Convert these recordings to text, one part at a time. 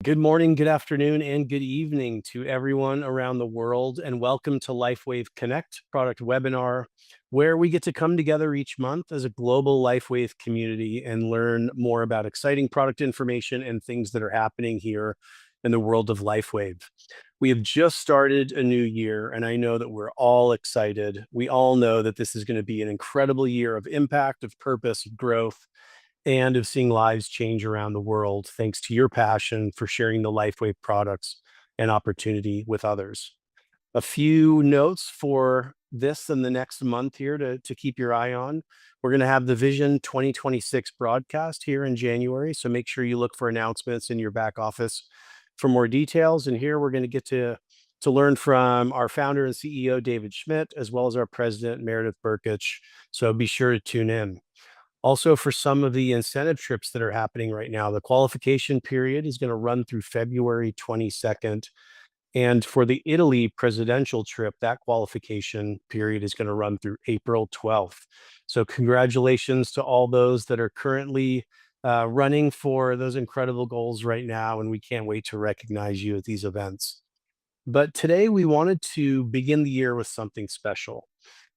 Good morning, good afternoon, and good evening to everyone around the world, and welcome to LifeWave Connect product webinar, where we get to come together each month as a global LifeWave community and learn more about exciting product information and things that are happening here in the world of LifeWave. We have just started a new year, and I know that we're all excited. We all know that this is going to be an incredible year of impact, of purpose, of growth, and of seeing lives change around the world thanks to your passion for sharing the LifeWave products and opportunity with others. A few notes for this and the next month here to keep your eye on. We're going to have the Vision 2026 broadcast here in January, so make sure you look for announcements in your back office for more details. And here we're going to get to learn from our founder and CEO, David Schmidt, as well as our president, Meredith Burkich. So be sure to tune in. Also, for some of the incentive trips that are happening right now, the qualification period is going to run through February 22nd. And for the Italy presidential trip, that qualification period is going to run through April 12th. So, congratulations to all those that are currently running for those incredible goals right now. And we can't wait to recognize you at these events. But today we wanted to begin the year with something special.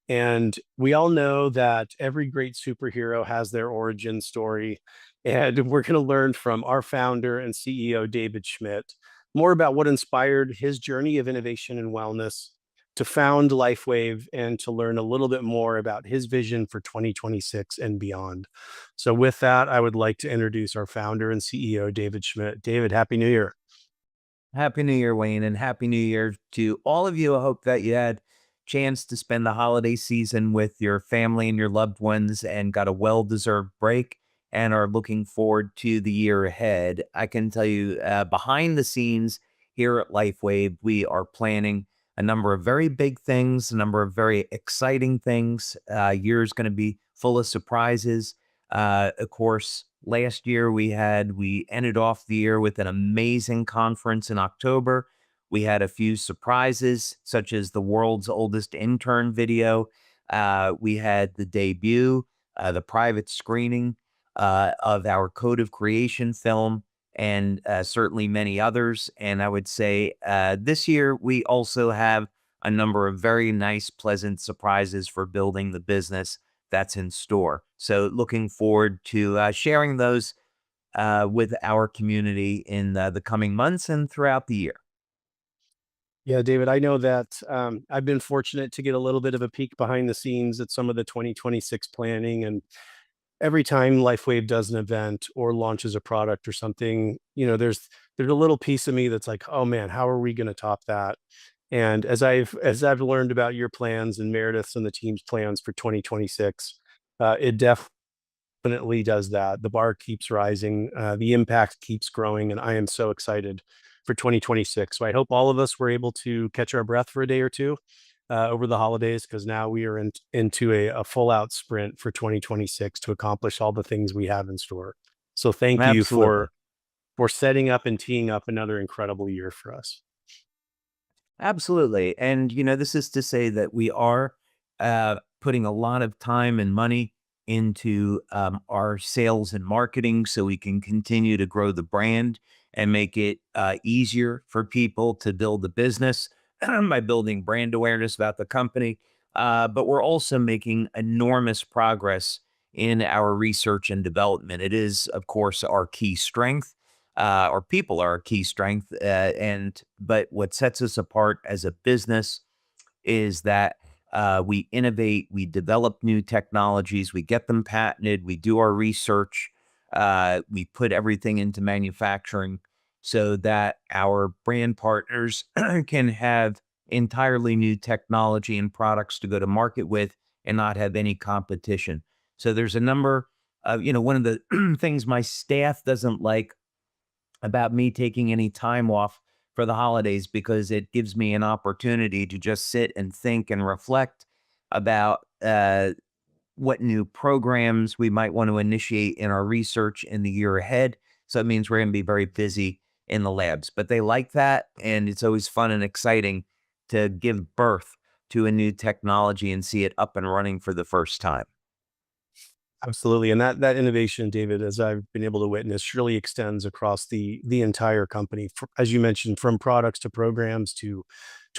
And we all know that every great superhero has their origin story. And we're going to learn from our founder and CEO, David Schmidt, more about what inspired his journey of innovation and wellness to found LifeWave and to learn a little bit more about his vision for 2026 and beyond. So, with that, I would like to introduce our founder and CEO, David Schmidt. David, Happy New Year. Happy New Year, Wayne, and Happy New Year to all of you. I hope that you had chance to spend the holiday season with your family and your loved ones and got a well-deserved break and are looking forward to the year ahead. I can tell you behind the scenes here at LifeWave, we are planning a number of very big things, a number of very exciting things. Year is going to be full of surprises. Of course, last year we ended off the year with an amazing conference in October. We had a few surprises, such as the world's oldest intern video. We had the debut, the private screening of our Code of Creation film, and certainly many others. And I would say this year we also have a number of very nice, pleasant surprises for building the business that's in store. So looking forward to sharing those with our community in the coming months and throughout the year. Yeah, David, I know that I've been fortunate to get a little bit of a peek behind the scenes at some of the 2026 planning. And every time LifeWave does an event or launches a product or something, there's a little piece of me that's like, oh man, how are we going to top that? And as I've learned about your plans and Meredith's and the team's plans for 2026, it definitely does that. The bar keeps rising, the impact keeps growing, and I am so excited for 2026. So I hope all of us were able to catch our breath for a day or two over the holidays, because now we are into a full out sprint for 2026 to accomplish all the things we have in store. So thank you Absolutely. for setting up and teeing up another incredible year for us. Absolutely. And, this is to say that we are putting a lot of time and money into our sales and marketing so we can continue to grow the brand and make it easier for people to build the business by building brand awareness about the company. But we're also making enormous progress in our research and development. It is, of course, our key strength. Our people are a key strength, but what sets us apart as a business is that we innovate, we develop new technologies, we get them patented, we do our research, we put everything into manufacturing so that our brand partners can have entirely new technology and products to go to market with and not have any competition. So there's a number of, one of the things my staff doesn't like about me taking any time off for the holidays, because it gives me an opportunity to just sit and think and reflect about what new programs we might want to initiate in our research in the year ahead. So it means we're going to be very busy in the labs, but they like that. And it's always fun and exciting to give birth to a new technology and see it up and running for the first time. Absolutely. And that innovation, David, as I've been able to witness, really extends across the entire company. As you mentioned, from products to programs to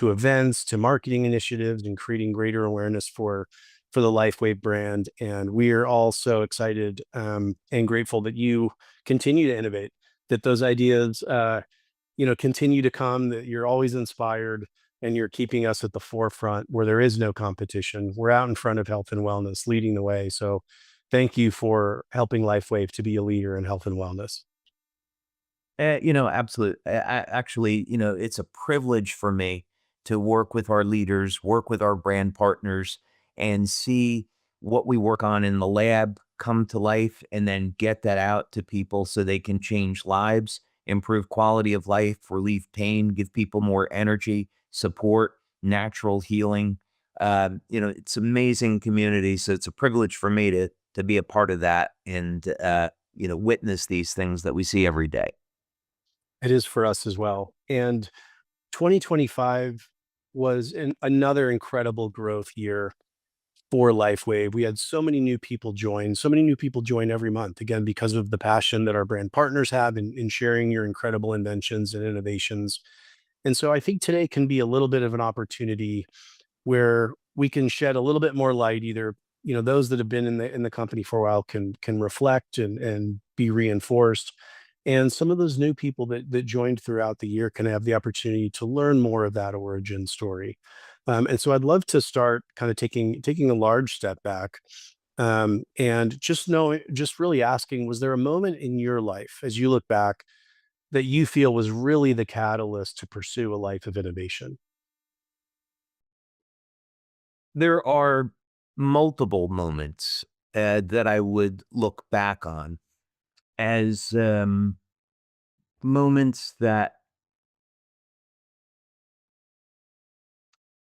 events to marketing initiatives and creating greater awareness for the LifeWave brand. And we are all so excited and grateful that you continue to innovate, that those ideas continue to come, that you're always inspired and you're keeping us at the forefront where there is no competition. We're out in front of health and wellness, leading the way. So thank you for helping LifeWave to be a leader in health and wellness. Absolutely. Actually, it's a privilege for me to work with our leaders, work with our brand partners, and see what we work on in the lab come to life and then get that out to people so they can change lives, improve quality of life, relieve pain, give people more energy, support, natural healing. It's amazing community. So it's a privilege for me to be a part of that and witness these things that we see every day. It is for us as well. And 2025 was another incredible growth year for LifeWave. We had so many new people join, so many new people join every month, again, because of the passion that our brand partners have in sharing your incredible inventions and innovations. And so I think today can be a little bit of an opportunity where we can shed a little bit more light, either those that have been in the company for a while can reflect and be reinforced, and some of those new people that joined throughout the year can have the opportunity to learn more of that origin story. And so I'd love to start kind of taking a large step back, and just really asking, was there a moment in your life as you look back that you feel was really the catalyst to pursue a life of innovation? There are multiple moments that I would look back on as moments that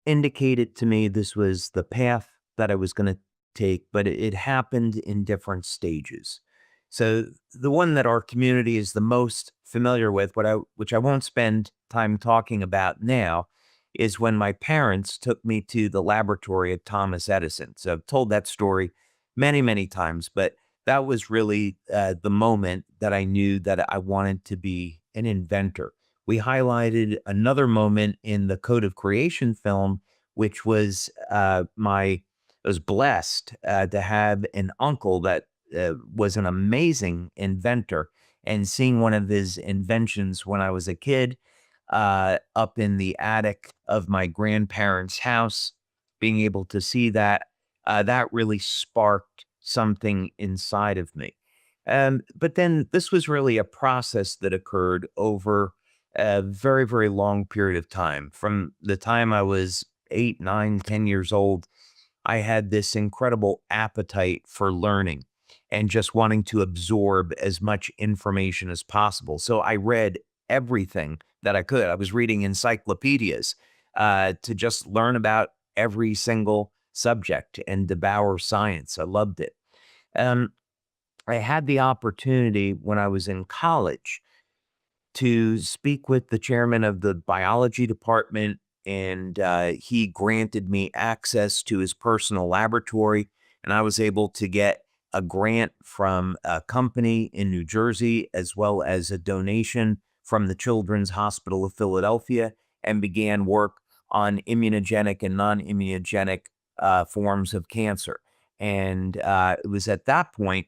indicated to me this was the path that I was going to take, but it happened in different stages. So the one that our community is the most familiar with, which I won't spend time talking about now, is when my parents took me to the laboratory at Thomas Edison. So I've told that story many, many times, but that was really the moment that I knew that I wanted to be an inventor. We highlighted another moment in the Code of Creation film, which was I was blessed to have an uncle that was an amazing inventor, and seeing one of his inventions when I was a kid up in the attic of my grandparents' house, being able to see that, that really sparked something inside of me. But then this was really a process that occurred over a very, very long period of time. From the time I was 8, 9, 10 years old, I had this incredible appetite for learning and just wanting to absorb as much information as possible. So I read everything that I could. I was reading encyclopedias to just learn about every single subject and devour science. I loved it. Um, I had the opportunity when I was in college to speak with the chairman of the biology department, and he granted me access to his personal laboratory, and I was able to get a grant from a company in New Jersey, as well as a donation from the Children's Hospital of Philadelphia, and began work on immunogenic and non-immunogenic forms of cancer. And it was at that point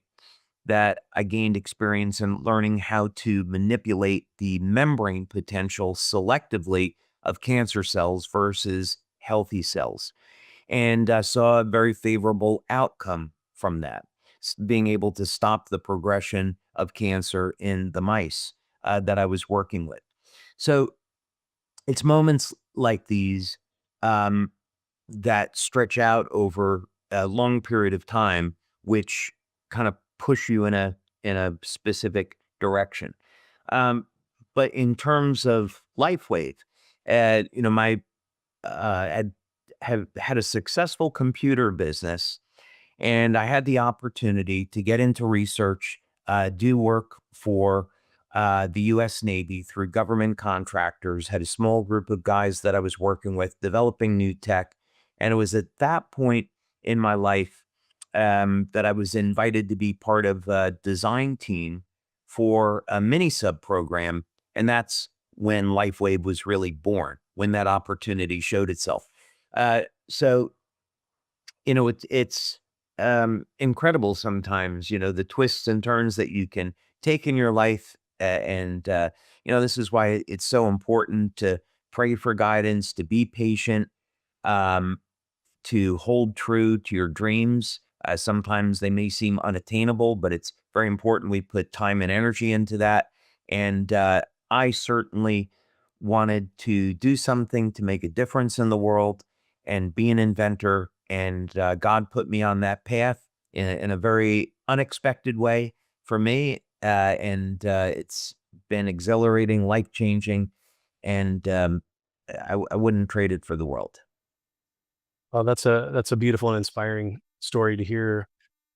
that I gained experience in learning how to manipulate the membrane potential selectively of cancer cells versus healthy cells. And saw a very favorable outcome from that, being able to stop the progression of cancer in the mice that I was working with. So it's moments like these um, that stretch out over a long period of time, which kind of push you in a specific direction. Um, but in terms of LifeWave, my had have had a successful computer business, and I had the opportunity to get into research, do work for the U.S. Navy through government contractors. Had a small group of guys that I was working with, developing new tech, and it was at that point in my life that I was invited to be part of a design team for a mini sub program. And that's when LifeWave was really born, when that opportunity showed itself. So, it's incredible sometimes, the twists and turns that you can take in your life. This is why it's so important to pray for guidance, to be patient, um, to hold true to your dreams. Sometimes they may seem unattainable, but it's very important we put time and energy into that. And I certainly wanted to do something to make a difference in the world and be an inventor. And God put me on that path in a very unexpected way for me. And it's been exhilarating, life changing, and I wouldn't trade it for the world. Well, that's a beautiful and inspiring story to hear.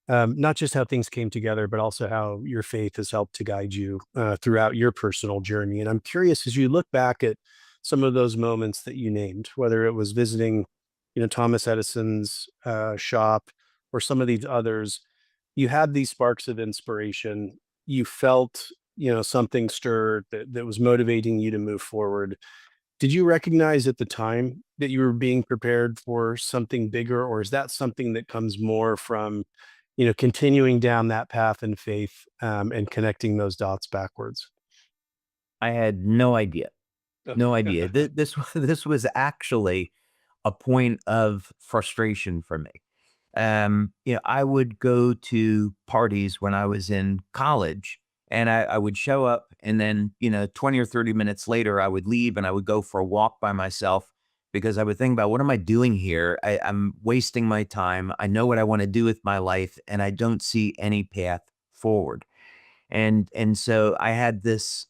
Not just how things came together, but also how your faith has helped to guide you throughout your personal journey. And I'm curious, as you look back at some of those moments that you named, whether it was visiting, Thomas Edison's shop or some of these others, you had these sparks of inspiration. You felt, something stirred that was motivating you to move forward. Did you recognize at the time that you were being prepared for something bigger, or is that something that comes more from, continuing down that path in faith, and connecting those dots backwards? I had no idea. No idea. This this was actually a point of frustration for me. I would go to parties when I was in college, and I would show up, and then 20 or 30 minutes later, I would leave and I would go for a walk by myself because I would think about what am I doing here? I'm wasting my time. I know what I want to do with my life, and I don't see any path forward. And so I had this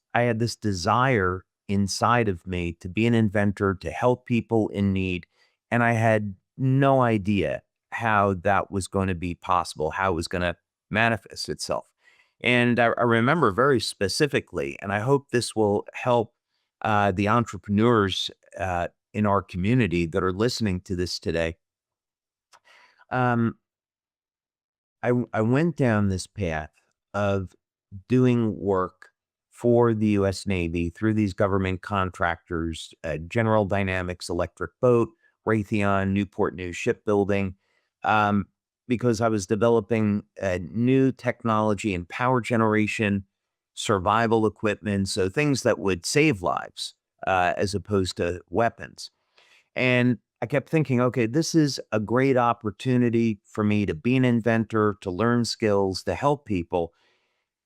desire inside of me to be an inventor, to help people in need, and I had no idea how that was going to be possible, how it was going to manifest itself. And I remember very specifically, and I hope this will help the entrepreneurs in our community that are listening to this today. Um, I went down this path of doing work for the US Navy through these government contractors, General Dynamics Electric Boat, Raytheon, Newport News Shipbuilding, um, because I was developing new technology in power generation, survival equipment, so things that would save lives as opposed to weapons. And I kept thinking, okay, this is a great opportunity for me to be an inventor, to learn skills, to help people.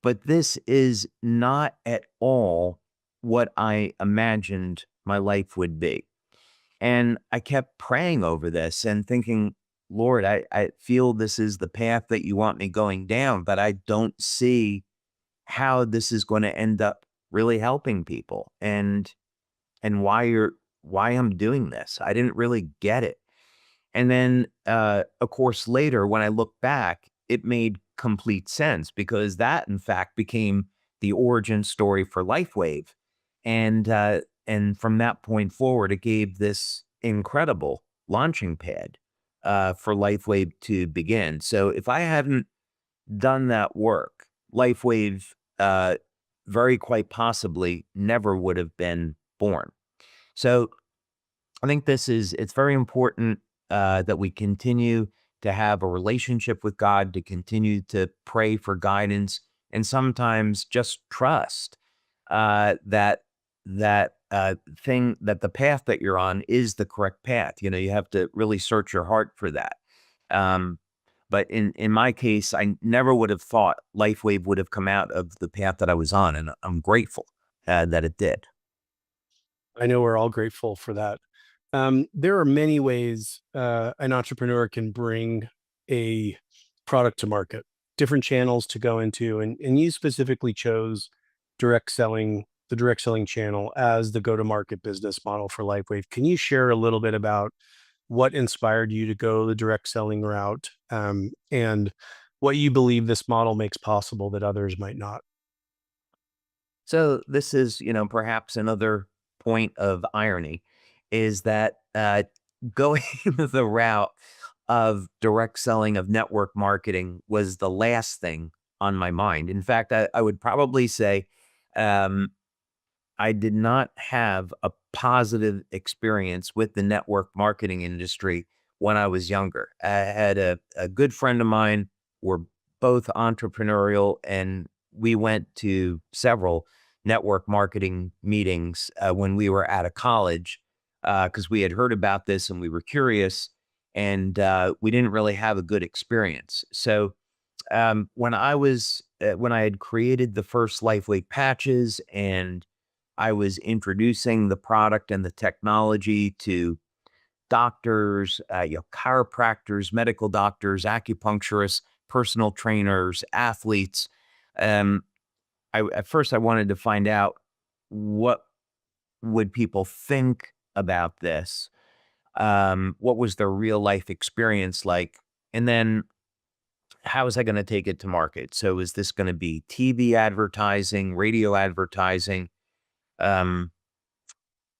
But this is not at all what I imagined my life would be. And I kept praying over this and thinking, Lord, I feel this is the path that you want me going down, but I don't see how this is going to end up really helping people and why I'm doing this. I didn't really get it. And then, of course, later when I look back, it made complete sense because that, in fact, became the origin story for LifeWave. And from that point forward, it gave this incredible launching pad for LifeWave to begin. So if I hadn't done that work, LifeWave very quite possibly never would have been born. So I think it's very important that we continue to have a relationship with God, to continue to pray for guidance, and sometimes just trust that the path that you're on is the correct path. You have to really search your heart for that. Um, but in my case, I never would have thought LifeWave would have come out of the path that I was on, and I'm grateful that it did. I know we're all grateful for that. There are many ways an entrepreneur can bring a product to market, different channels to go into, and you specifically chose the direct selling channel as the go-to-market business model for LifeWave. Can you share a little bit about what inspired you to go the direct selling route, and what you believe this model makes possible that others might not? So this is, perhaps another point of irony is that going the route of direct selling, of network marketing, was the last thing on my mind. In fact, I would probably say um, I did not have a positive experience with the network marketing industry when I was younger. I had a good friend of mine. We're both entrepreneurial, and we went to several network marketing meetings when we were out of college because we had heard about this and we were curious, and we didn't really have a good experience. So when I had created the first LifeWave patches and I was introducing the product and the technology to doctors, chiropractors, medical doctors, acupuncturists, personal trainers, athletes. Um, at first I wanted to find out what would people think about this. What was their real life experience like, and then how was I going to take it to market? So is this going to be TV advertising, radio advertising? Um,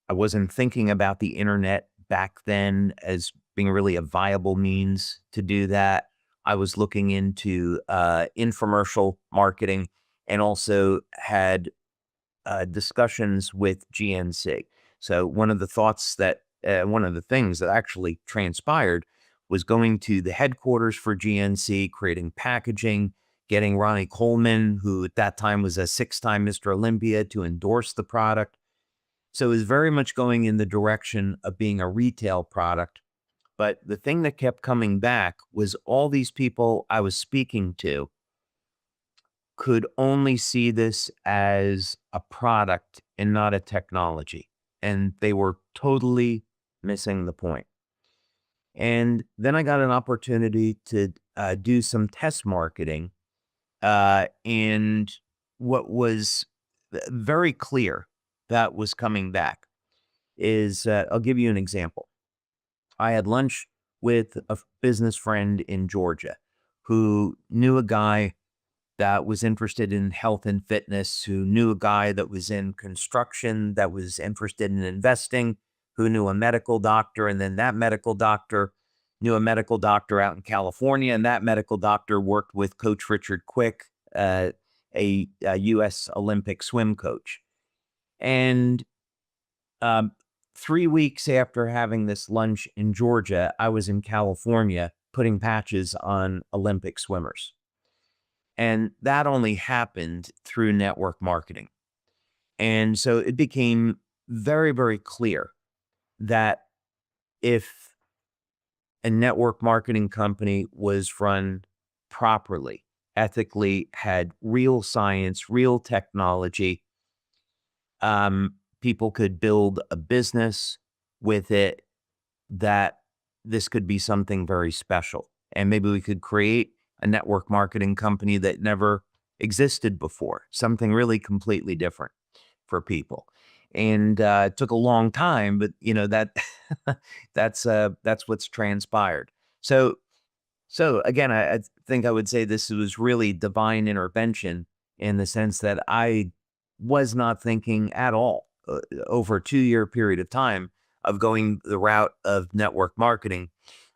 I wasn't thinking about the internet back then as being really a viable means to do that. I was looking into infomercial marketing and also had discussions with GNC. So one of the things that actually transpired was going to the headquarters for GNC, creating packaging, getting Ronnie Coleman, who at that time was a 6-time Mr. Olympia, to endorse the product. So it was very much going in the direction of being a retail product. But the thing that kept coming back was all these people I was speaking to could only see this as a product and not a technology. And they were totally missing the point. And then I got an opportunity to do some test marketing. And what was very clear that was coming back is I'll give you an example. I had lunch with a business friend in Georgia who knew a guy that was interested in health and fitness, who knew a guy that was in construction, that was interested in investing, who knew a medical doctor, and then that medical doctor knew a medical doctor out in California, and that medical doctor worked with Coach Richard Quick, a U.S. Olympic swim coach. And um, 3 weeks after having this lunch in Georgia, I was in California putting patches on Olympic swimmers. And that only happened through network marketing. And so it became very, very clear that if a network marketing company was run properly, ethically, had real science, real technology, people could build a business with it, that this could be something very special. And maybe we could create a network marketing company that never existed before, something really completely different for people. And it took a long time, but that that's what's transpired. So again, I think I would say this was really divine intervention in the sense that I was not thinking at all over a 2-year period of time of going the route of network marketing.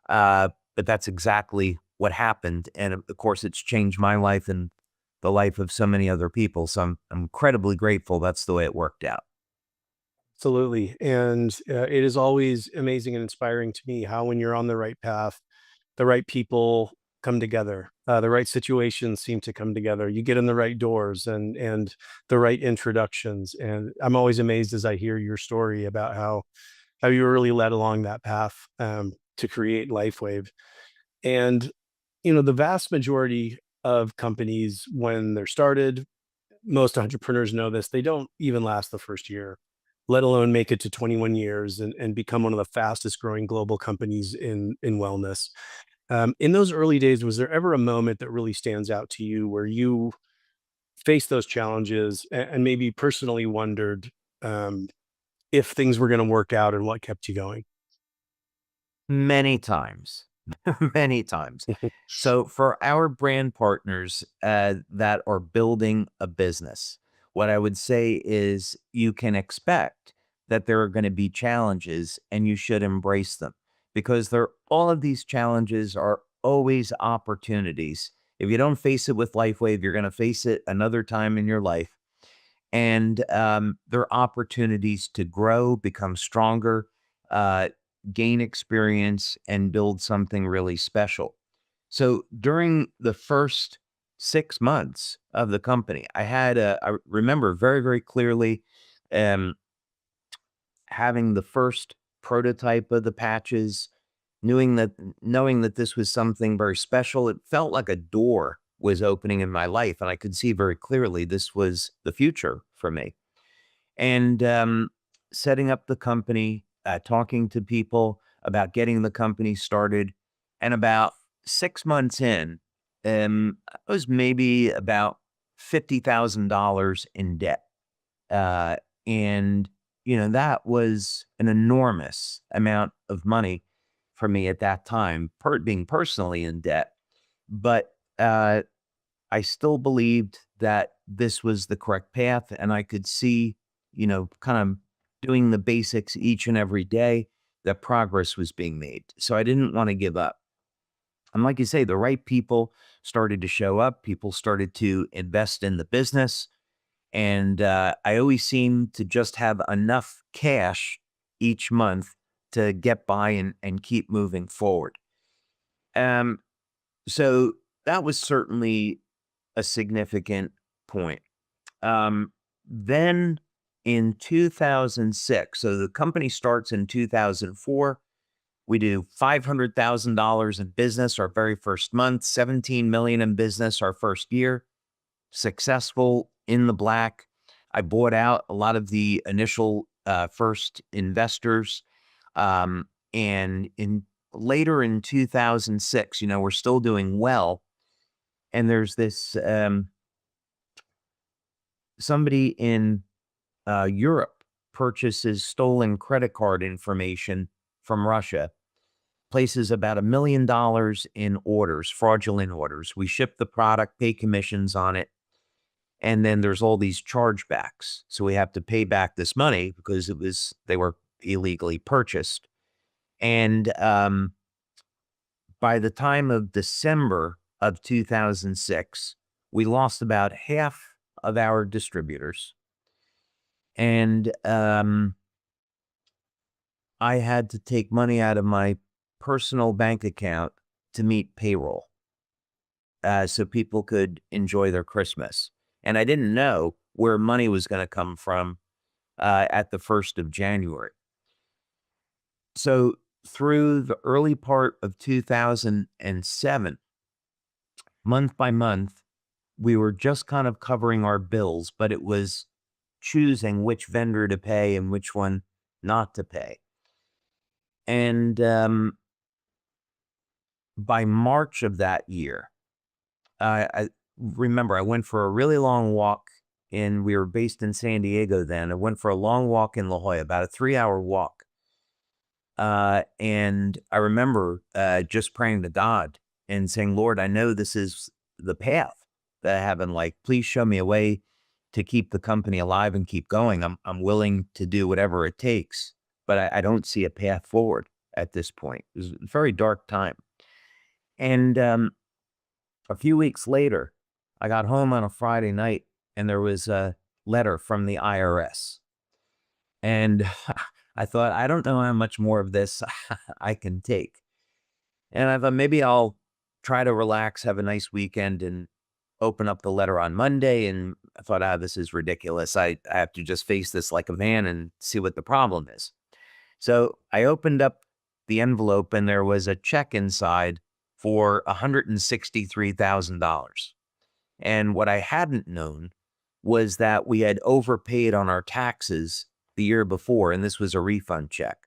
But that's exactly what happened. And of course, it's changed my life and the life of so many other people. So I'm incredibly grateful that's the way it worked out. Absolutely. And it is always amazing and inspiring to me how, when you're on the right path, the right people come together. The right situations seem to come together. You get in the right doors and the right introductions. And I'm always amazed as I hear your story about how you were really led along that path to create LifeWave. And the vast majority of companies, when they're started, most entrepreneurs know this, they don't even last the first year, let alone make it to 21 years and become one of the fastest growing global companies in wellness. In those early days, was there ever a moment that really stands out to you where you faced those challenges and maybe personally wondered um, if things were going to work out and what kept you going? Many times, many times. So for our brand partners that are building a business, what I would say is you can expect that there are going to be challenges and you should embrace them because all of these challenges are always opportunities. If you don't face it with LifeWave, you're going to face it another time in your life. And they're opportunities to grow, become stronger, gain experience, and build something really special. So during the first 6 months of the company, I remember very, very clearly having the first prototype of the patches, knowing that this was something very special. It felt like a door was opening in my life, and I could see very clearly this was the future for me. And setting up the company, talking to people about getting the company started, and about 6 months in, I was maybe about $50,000 in debt. And, that was an enormous amount of money for me at that time, being personally in debt. But I still believed that this was the correct path, and I could see, kind of doing the basics each and every day, that progress was being made. So I didn't want to give up. And like you say, the right people started to show up. People started to invest in the business. And I always seemed to just have enough cash each month to get by and keep moving forward. Um, so that was certainly a significant point. Then in 2006, so the company starts in 2004. We do $500,000 in business our very first month, 17 million in business our first year. Successful, in the black. I bought out a lot of the initial first investors. And later in 2006, we're still doing well. And there's this somebody in Europe purchases stolen credit card information from Russia, places about $1 million in orders, fraudulent orders. We ship the product, pay commissions on it, and then there's all these chargebacks. So we have to pay back this money because they were illegally purchased. And by the time of December of 2006, we lost about half of our distributors. And I had to take money out of my personal bank account to meet payroll, so people could enjoy their Christmas. And I didn't know where money was going to come from at the 1st of January. So through the early part of 2007, month by month, we were just kind of covering our bills, but it was choosing which vendor to pay and which one not to pay. And by March of that year, I remember I went for a really long walk, and we were based in San Diego then. I went for a long walk in La Jolla, about a 3-hour walk. And I remember just praying to God and saying, Lord, I know this is the path that I have in life. Please show me a way to keep the company alive and keep going. I'm willing to do whatever it takes, but I don't see a path forward at this point. It was a very dark time. And a few weeks later, I got home on a Friday night, and there was a letter from the IRS. And I thought, I don't know how much more of this I can take. And I thought maybe I'll try to relax, have a nice weekend, and open up the letter on Monday. And I thought, this is ridiculous. I have to just face this like a man and see what the problem is. So I opened up the envelope, and there was a check inside for $163,000. And what I hadn't known was that we had overpaid on our taxes the year before, and this was a refund check.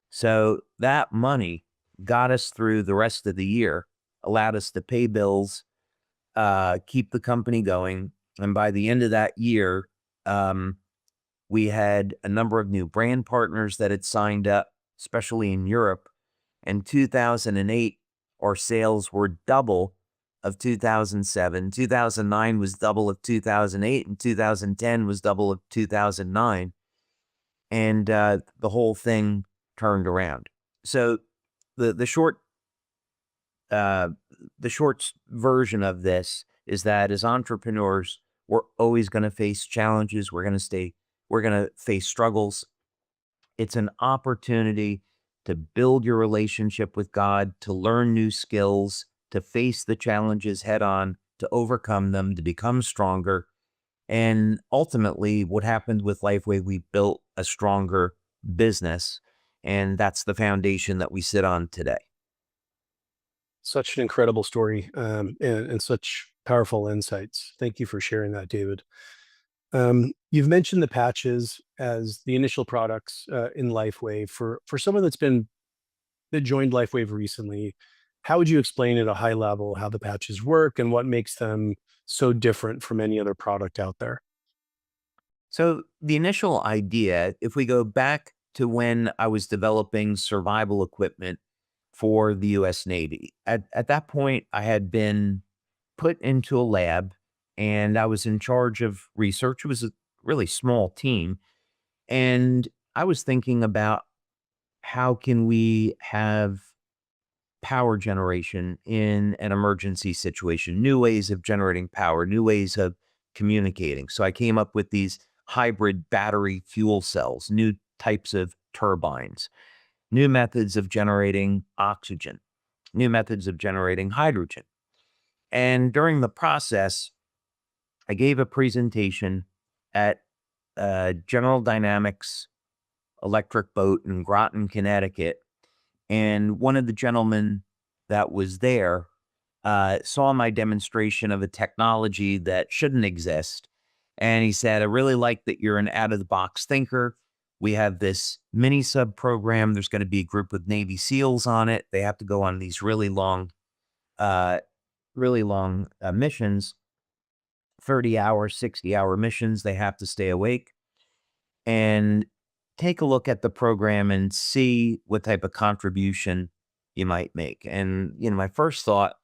So that money got us through the rest of the year, allowed us to pay bills, keep the company going. And by the end of that year, we had a number of new brand partners that had signed up, especially in Europe. In 2008, our sales were double of 2007. 2009 was double of 2008, and 2010 was double of 2009. And the whole thing turned around. So the short uh, version of this is that as entrepreneurs, we're always going to face challenges. We're going to face struggles. It's an opportunity to build your relationship with God, to learn new skills, to face the challenges head on, to overcome them, to become stronger. And ultimately, what happened with LifeWave, we built a stronger business. And that's the foundation that we sit on today. Such an incredible story, and such powerful insights. Thank you for sharing that, David. You've mentioned the patches as the initial products in LifeWave. For someone that joined LifeWave recently, how would you explain at a high level how the patches work and what makes them so different from any other product out there? So, the initial idea, if we go back to when I was developing survival equipment for the US Navy, at that point, I had been put into a lab and I was in charge of research. It was a really small team. And I was thinking about how can we have power generation in an emergency situation, new ways of generating power, new ways of communicating. So I came up with these hybrid battery fuel cells, new types of turbines, new methods of generating oxygen, new methods of generating hydrogen. And during the process, I gave a presentation at General Dynamics Electric Boat in Groton, Connecticut. And one of the gentlemen that was there saw my demonstration of a technology that shouldn't exist. And he said, I really like that you're an out of the box thinker. We have this mini sub program. There's going to be a group of Navy SEALs on it. They have to go on these uh, really long missions, 30-hour, 60-hour missions. They have to stay awake and take a look at the program and see what type of contribution you might make. And, my first thought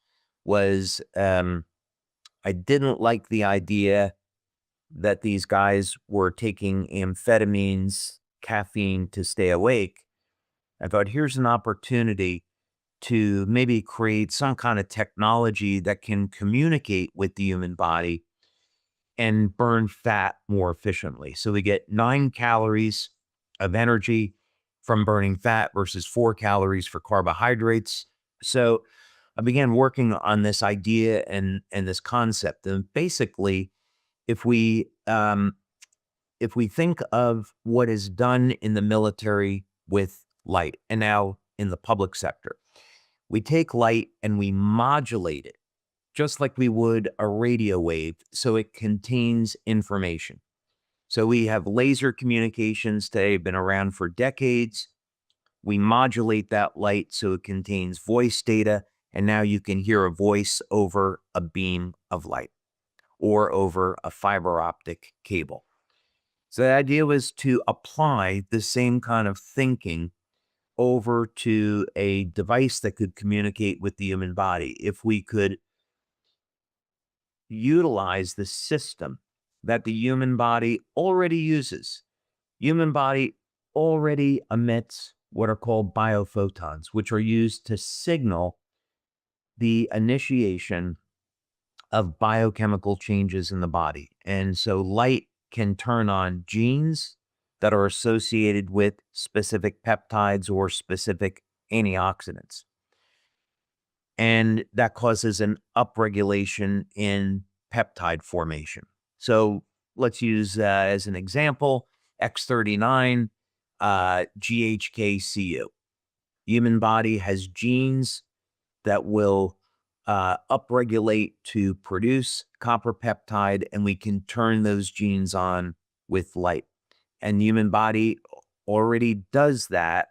was I didn't like the idea that these guys were taking amphetamines, caffeine to stay awake. I thought, here's an opportunity to maybe create some kind of technology that can communicate with the human body and burn fat more efficiently. So we get 9 calories of energy from burning fat versus 4 calories for carbohydrates. So I began working on this idea and this concept. And basically, if we think of what is done in the military with light, and now in the public sector, we take light and we modulate it just like we would a radio wave, so it contains information. So we have laser communications today, been around for decades. We modulate that light so it contains voice data, and now you can hear a voice over a beam of light or over a fiber optic cable. So the idea was to apply the same kind of thinking over to a device that could communicate with the human body. If we could utilize the system that the human body already uses. Human body already emits what are called biophotons, which are used to signal the initiation of biochemical changes in the body. And so light can turn on genes that are associated with specific peptides or specific antioxidants. And that causes an upregulation in peptide formation. So let's use as an example, X39, GHKCU. Human body has genes that will upregulate to produce copper peptide, and we can turn those genes on with light. And the human body already does that.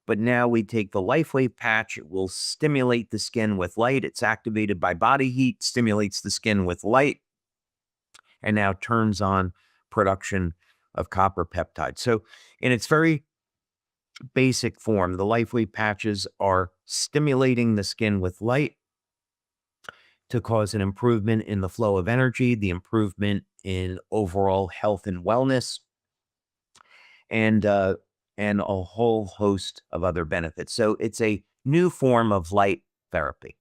But now we take the LifeWave patch, it will stimulate the skin with light. It's activated by body heat, stimulates the skin with light, and now turns on production of copper peptide. So in its very basic form, the LifeWave patches are stimulating the skin with light to cause an improvement in the flow of energy, the improvement in overall health and wellness. And and a whole host of other benefits. So it's a new form of light therapy.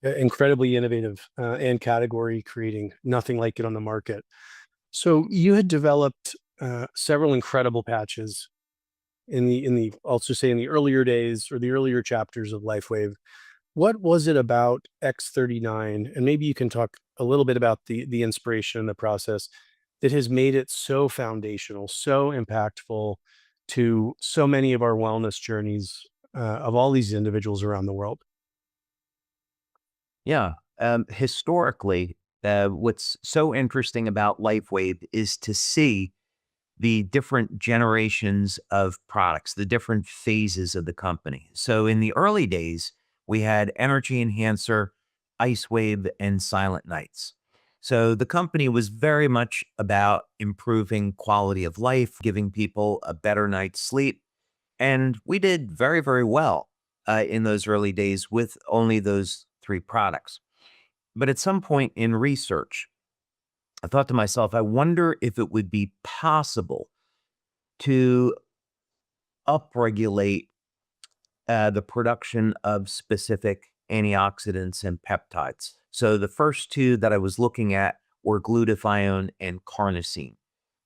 Incredibly innovative and category creating, nothing like it on the market. So you had developed several incredible patches in the also say in the earlier days or the earlier chapters of LifeWave. What was it about X39? And maybe you can talk a little bit about the inspiration and the process that has made it so foundational, so impactful to so many of our wellness journeys of all these individuals around the world. Yeah. Historically, what's so interesting about LifeWave is to see the different generations of products, the different phases of the company. So in the early days, we had Energy Enhancer, Ice Wave, and Silent Nights. So the company was very much about improving quality of life, giving people a better night's sleep. And we did very, very well in those early days with only those three products. But at some point in research, I thought to myself, I wonder if it would be possible to upregulate the production of specific antioxidants and peptides. So the first two that I was looking at were glutathione and carnosine.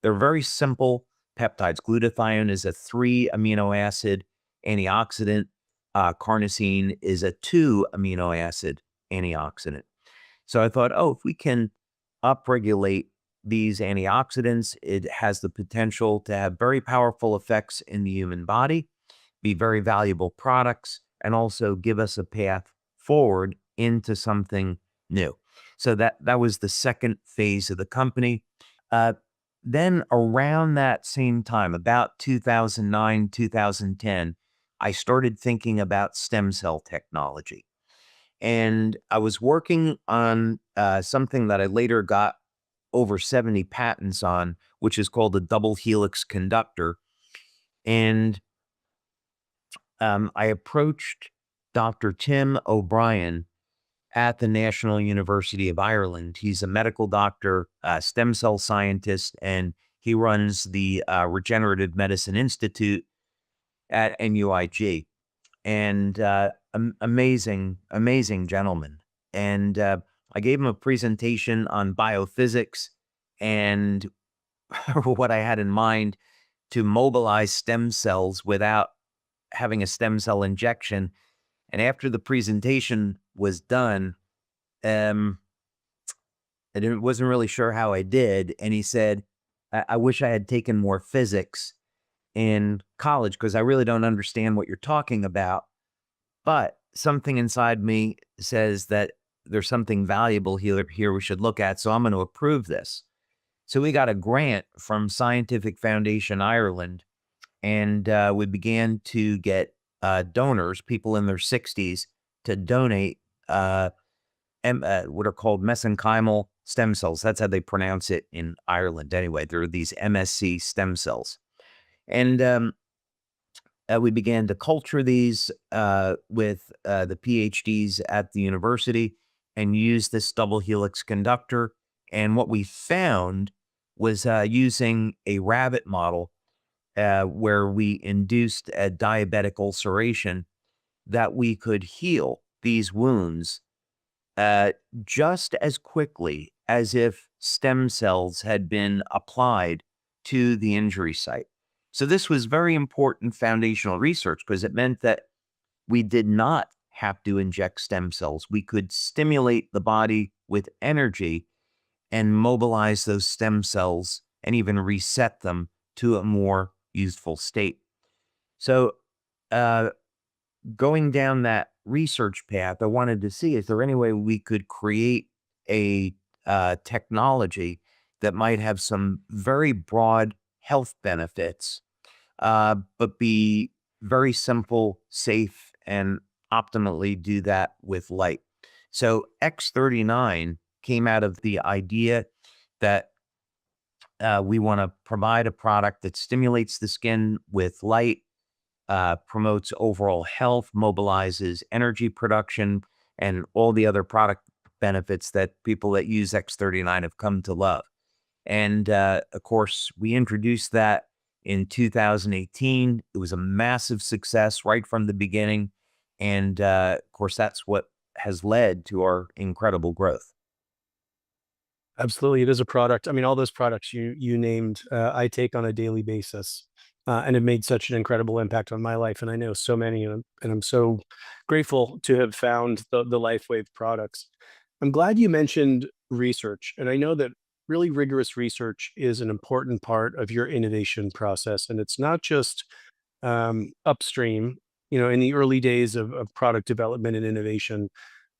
They're very simple peptides. Glutathione is a 3 amino acid antioxidant. Carnosine is a 2 amino acid antioxidant. So I thought, oh, if we can upregulate these antioxidants, it has the potential to have very powerful effects in the human body, be very valuable products, and also give us a path forward into something new. So that was the second phase of the company. Uh, then around that same time, about 2009, 2010, I started thinking about stem cell technology. And I was working on something that I later got over 70 patents on, which is called a double helix conductor. And I approached Dr. Tim O'Brien at the National University of Ireland. He's a medical doctor, stem cell scientist, and he runs the Regenerative Medicine Institute at NUIG. And amazing, amazing gentleman. And I gave him a presentation on biophysics and what I had in mind to mobilize stem cells without having a stem cell injection. And after the presentation was done, um, wasn't really sure how I did. And he said, I wish I had taken more physics in college because I really don't understand what you're talking about. But something inside me says that there's something valuable here we should look at. So I'm going to approve this. So we got a grant from Scientific Foundation Ireland, and we began to get donors, people in their 60s, to donate what are called mesenchymal stem cells. That's how they pronounce it in Ireland. Anyway, there are these MSC stem cells. And we began to culture these with the PhDs at the university and use this double helix conductor. And what we found was using a rabbit model where we induced a diabetic ulceration that we could heal these wounds just as quickly as if stem cells had been applied to the injury site. So this was very important foundational research because it meant that we did not have to inject stem cells. We could stimulate the body with energy and mobilize those stem cells and even reset them to a more useful state. So going down that research path, I wanted to see, is there any way we could create a technology that might have some very broad health benefits, but be very simple, safe, and optimally do that with light. So X39 came out of the idea that we want to provide a product that stimulates the skin with light, promotes overall health, mobilizes energy production, and all the other product benefits that people that use X39 have come to love. And of course, we introduced that in 2018. It was a massive success right from the beginning. And of course, that's what has led to our incredible growth. Absolutely, it is a product. I mean, all those products you named, I take on a daily basis, and have made such an incredible impact on my life. And I know so many, and I'm so grateful to have found the LifeWave products. I'm glad you mentioned research, and I know that really rigorous research is an important part of your innovation process, and it's not just upstream, in the early days of product development and innovation,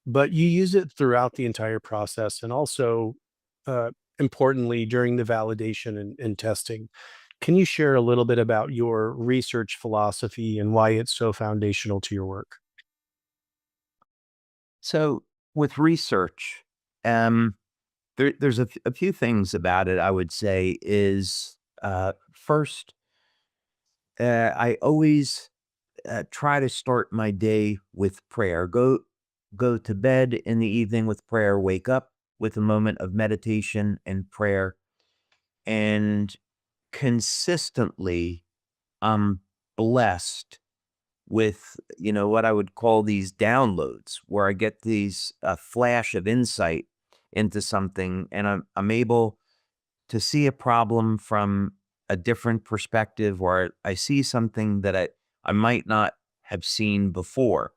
but you use it throughout the entire process and also, uh, importantly, during the validation and testing. Can you share a little bit about your research philosophy and why it's so foundational to your work? So with research, there's a few things about it I would say is first, I always try to start my day with prayer. Go to bed in the evening with prayer. Wake up with a moment of meditation and prayer, and consistently, I'm blessed with what I would call these downloads, where I get these flash of insight into something, and I'm able to see a problem from a different perspective, or I see something that I might not have seen before.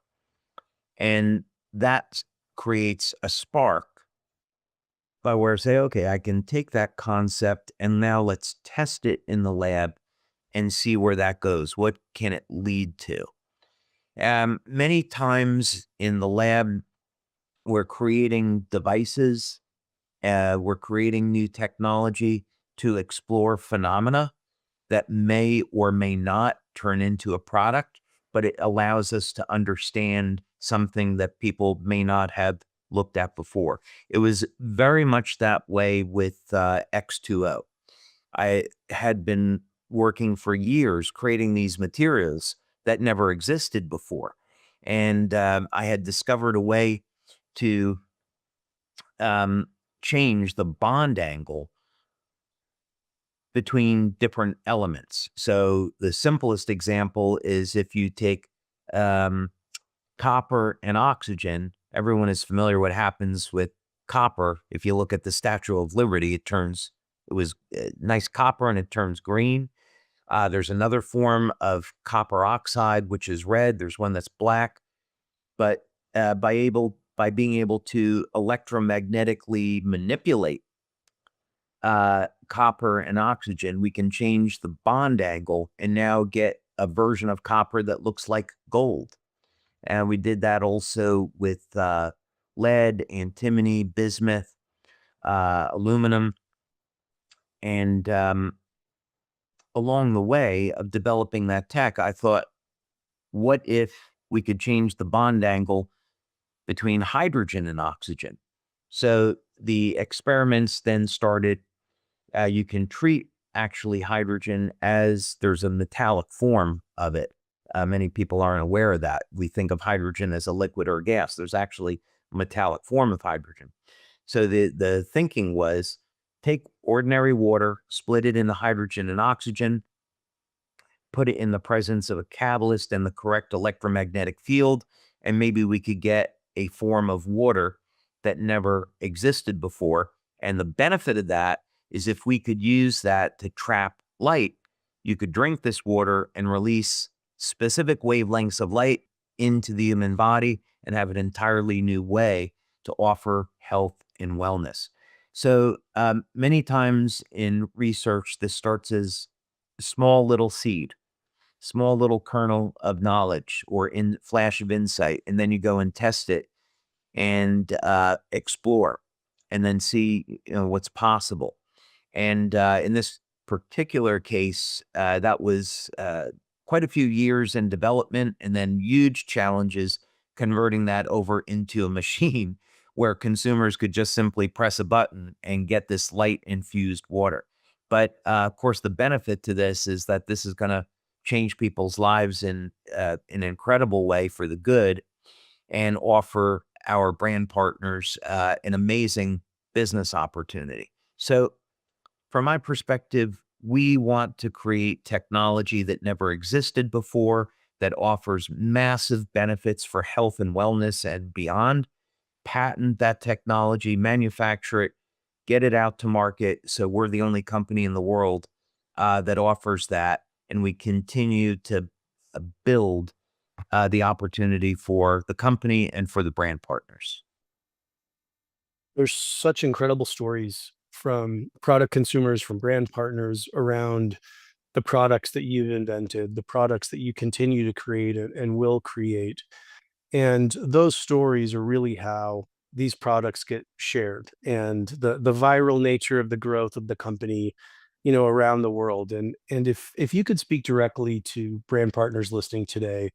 And that creates a spark by where I say, okay, I can take that concept and now let's test it in the lab and see where that goes. What can it lead to? Many times in the lab, we're creating devices, we're creating new technology to explore phenomena that may or may not turn into a product, but it allows us to understand something that people may not have looked at before. It was very much that way with X2O. I had been working for years creating these materials that never existed before. And I had discovered a way to um, change the bond angle between different elements. So the simplest example is if you take um, copper and oxygen. Everyone is familiar what happens with copper. If you look at the Statue of Liberty, it was nice copper and it turns green. There's another form of copper oxide, which is red. There's one that's black. But by being able to electromagnetically manipulate copper and oxygen, we can change the bond angle and now get a version of copper that looks like gold. And we did that also with lead, antimony, bismuth, aluminum. And along the way of developing that tech, I thought, what if we could change the bond angle between hydrogen and oxygen? So the experiments then started. You can treat actually hydrogen as there's a metallic form of it. Many people aren't aware of that. We think of hydrogen as a liquid or a gas. There's actually a metallic form of hydrogen. So the thinking was take ordinary water, split it into hydrogen and oxygen, put it in the presence of a catalyst and the correct electromagnetic field, and maybe we could get a form of water that never existed before. And the benefit of that is if we could use that to trap light, you could drink this water and release specific wavelengths of light into the human body and have an entirely new way to offer health and wellness. So many times in research, this starts as a small little seed, small little kernel of knowledge or in flash of insight, and then you go and test it and explore, and then see what's possible. And in this particular case, that was quite a few years in development, and then huge challenges converting that over into a machine where consumers could just simply press a button and get this light infused water. But of course, the benefit to this is that this is going to change people's lives in an incredible way for the good, and offer our brand partners an amazing business opportunity. So from my perspective, we want to create technology that never existed before, that offers massive benefits for health and wellness and beyond. Patent that technology, manufacture it, get it out to market. So we're the only company in the world that offers that. And we continue to build the opportunity for the company and for the brand partners. There's such incredible stories from product consumers, from brand partners around the products that you've invented, the products that you continue to create and will create. And those stories are really how these products get shared, and the viral nature of the growth of the company, around the world. And if you could speak directly to brand partners listening today,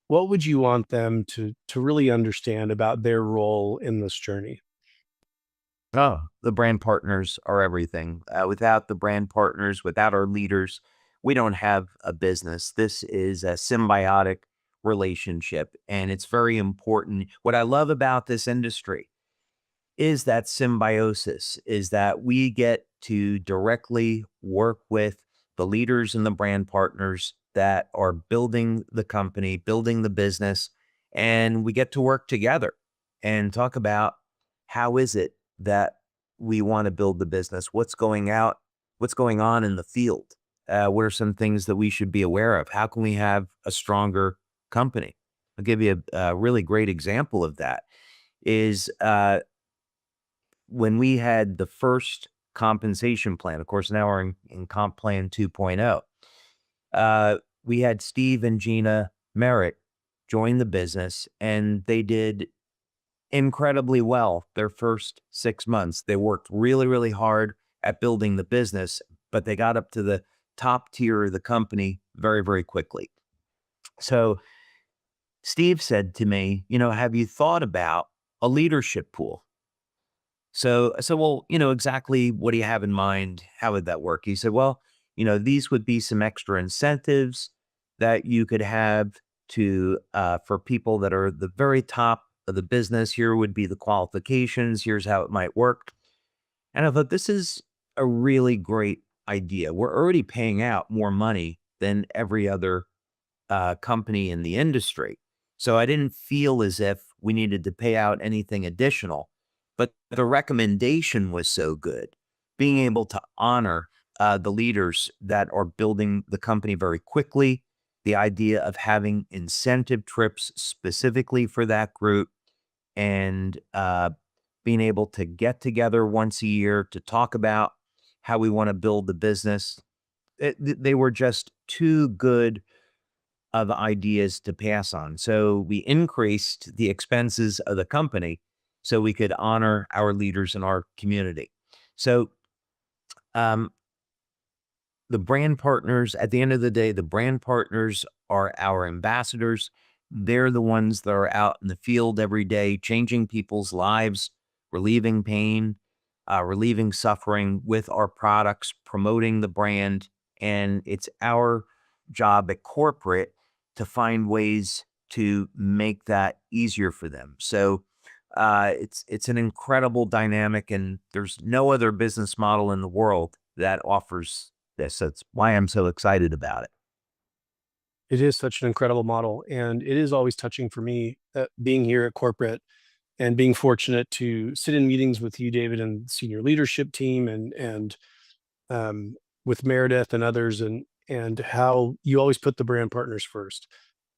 what would you want them to really understand about their role in this journey? Oh, the brand partners are everything. Without the brand partners, without our leaders, we don't have a business. This is a symbiotic relationship, and it's very important. What I love about this industry is that symbiosis, is that we get to directly work with the leaders and the brand partners that are building the company, building the business, and we get to work together and talk about how is it that we want to build the business, what's going on in the field, what are some things that we should be aware of, how can we have a stronger company. I'll give you a really great example of that is when we had the first compensation plan. Of course, now we're in comp plan 2.0. We had Steve and Gina Merritt join the business, and they did incredibly well their first 6 months. They worked really, really hard at building the business, but they got up to the top tier of the company very, very quickly. So Steve said to me, have you thought about a leadership pool? So I said, well, exactly what do you have in mind? How would that work? He said, well, these would be some extra incentives that you could have to for people that are the very top of the business. Here would be the qualifications. Here's how it might work. And I thought, this is a really great idea. We're already paying out more money than every other company in the industry. So I didn't feel as if we needed to pay out anything additional. But the recommendation was so good, being able to honor the leaders that are building the company very quickly, the idea of having incentive trips specifically for that group, and being able to get together once a year to talk about how we want to build the business. They were just too good of ideas to pass on. So we increased the expenses of the company so we could honor our leaders in our community. So um, the brand partners, at the end of the day, the brand partners are our ambassadors. They're the ones that are out in the field every day, changing people's lives, relieving pain, relieving suffering with our products, promoting the brand. And it's our job at corporate to find ways to make that easier for them. So it's an incredible dynamic, and there's no other business model in the world that offers this. That's why I'm so excited about it. It is such an incredible model, and it is always touching for me, being here at corporate and being fortunate to sit in meetings with you, David, and senior leadership team, and with Meredith and others, and how you always put the brand partners first.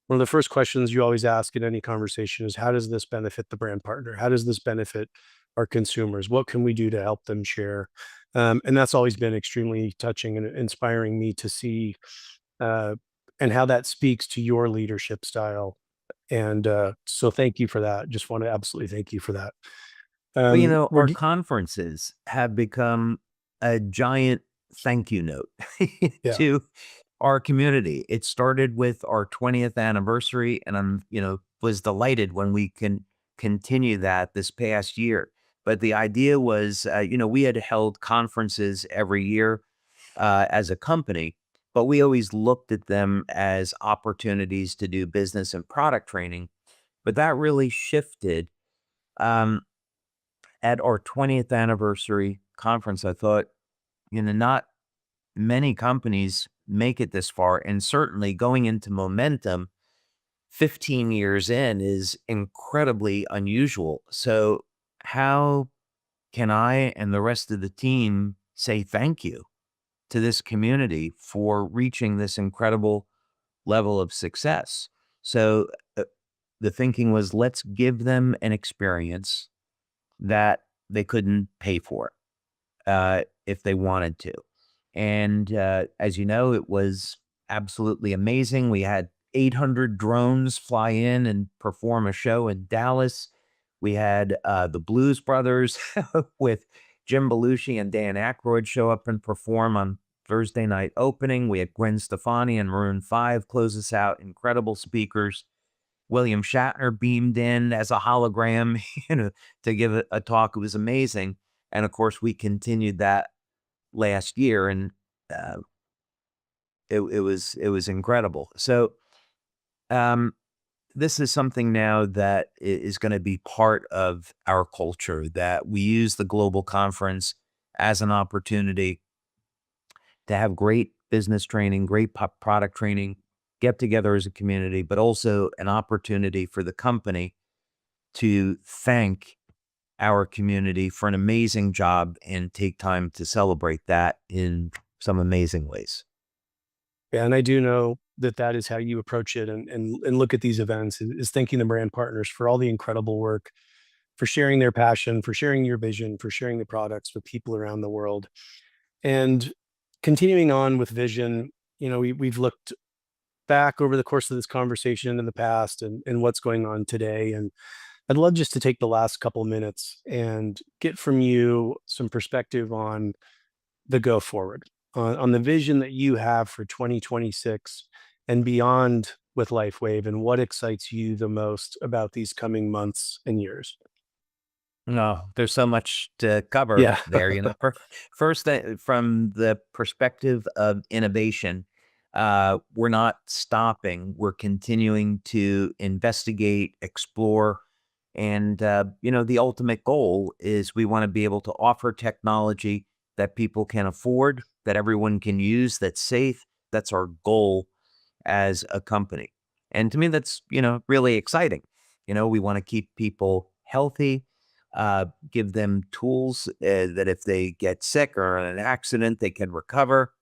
One of the first questions you always ask in any conversation is, how does this benefit the brand partner? How does this benefit our consumers? What can we do to help them share? And that's always been extremely touching and inspiring me to see, uh, and how that speaks to your leadership style. And so thank you for that. Just want to absolutely thank you for that. Well, We're our conferences have become a giant thank you note Yeah. to our community. It started with our 20th anniversary, and I'm, was delighted when we can continue that this past year. But the idea was, we had held conferences every year as a company, but we always looked at them as opportunities to do business and product training. But that really shifted. Um, at our 20th anniversary conference, I thought, not many companies make it this far, and certainly going into momentum 15 years in is incredibly unusual. So how can I and the rest of the team say thank you to this community for reaching this incredible level of success? So the thinking was, let's give them an experience that they couldn't pay for if they wanted to. And as you know, it was absolutely amazing. We had 800 drones fly in and perform a show in Dallas. We had the Blues Brothers with Jim Belushi and Dan Aykroyd show up and perform on Thursday night opening. We had Gwen Stefani and Maroon 5 close us out. Incredible speakers. William Shatner beamed in as a hologram, to give a talk. It was amazing. And of course, we continued that last year, and uh, it was incredible. So this is something now that is going to be part of our culture, that we use the global conference as an opportunity to have great business training, great product training, get together as a community, but also an opportunity for the company to thank our community for an amazing job and take time to celebrate that in some amazing ways. Yeah, and I do know that that is how you approach it and look at these events is thanking the brand partners for all the incredible work, for sharing their passion, for sharing your vision, for sharing the products with people around the world. And continuing on with vision, we've looked back over the course of this conversation in the past and what's going on today. And I'd love just to take the last couple minutes and get from you some perspective on the go forward, on the vision that you have for 2026 and beyond with LifeWave, and what excites you the most about these coming months and years. No, there's so much to cover Yeah. there. First, from the perspective of innovation, we're not stopping. We're continuing to investigate, explore, and the ultimate goal is we want to be able to offer technology that people can afford, that everyone can use, that's safe. That's our goal as a company. And to me, that's, really exciting. We want to keep people healthy, give them tools that if they get sick or in an accident, they can recover,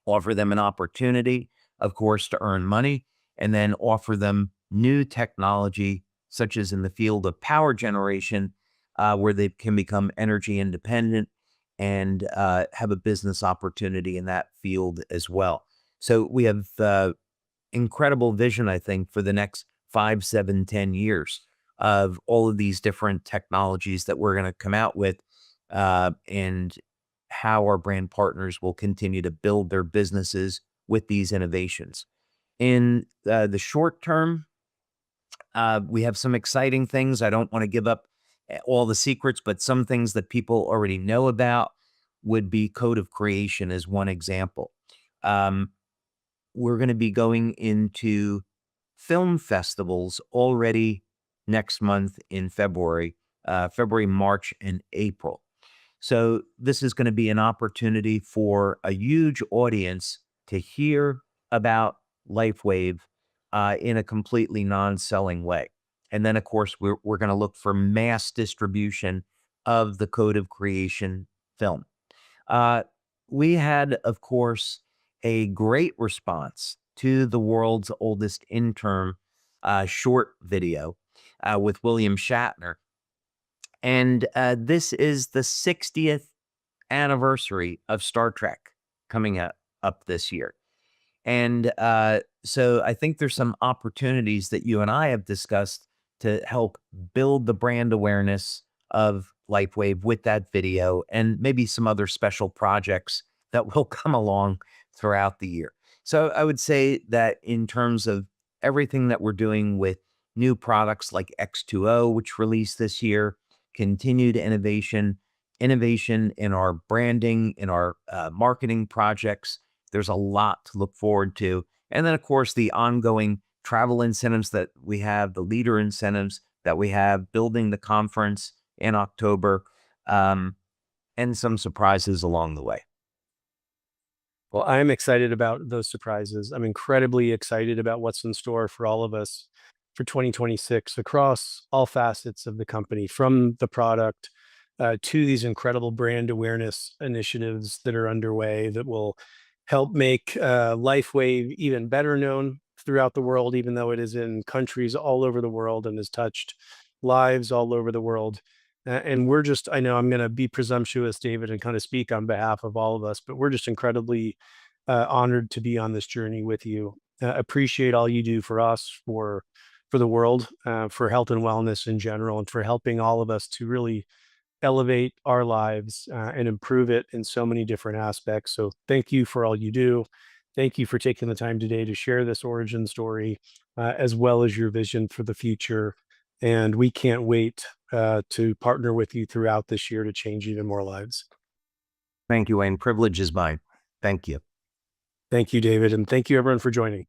offer them an opportunity, of course, to earn money, and then offer them new technology, such as in the field of power generation, where they can become energy independent and have a business opportunity in that field as well. So we have incredible vision, I think, for the next 5, 7, 10 years of all of these different technologies that we're going to come out with, and how our brand partners will continue to build their businesses with these innovations. In the short term, we have some exciting things. I don't want to give up all the secrets, but some things that people already know about would be Code of Creation as one example. Um, we're going to be going into film festivals already next month in February, March, and April. So this is going to be an opportunity for a huge audience to hear about LifeWave in a completely non-selling way. And then, of course, we're going to look for mass distribution of the Code of Creation film. Uh, we had, of course, a great response to the world's oldest intern short video with William Shatner. And this is the 60th anniversary of Star Trek coming up this year. And so I think there's some opportunities that you and I have discussed to help build the brand awareness of LifeWave with that video, and maybe some other special projects that will come along throughout the year. So I would say that in terms of everything that we're doing with new products like X2O, which released this year, continued innovation in our branding, in our marketing projects, there's a lot to look forward to. And then, of course, the ongoing travel incentives that we have, the leader incentives that we have, building the conference in October, and some surprises along the way. Well, I'm excited about those surprises. I'm incredibly excited about what's in store for all of us for 2026 across all facets of the company, from the product to these incredible brand awareness initiatives that are underway that will help make LifeWave even better known throughout the world, even though it is in countries all over the world and has touched lives all over the world. And we're just, I know I'm going to be presumptuous, David, and kind of speak on behalf of all of us, but we're just incredibly honored to be on this journey with you. Appreciate all you do for us, for the world, for health and wellness in general, and for helping all of us to really elevate our lives and improve it in so many different aspects. So thank you for all you do. Thank you for taking the time today to share this origin story, as well as your vision for the future. And we can't wait to partner with you throughout this year to change even more lives. Thank you, Wayne. Privilege is mine. Thank you. Thank you, David. And thank you, everyone, for joining.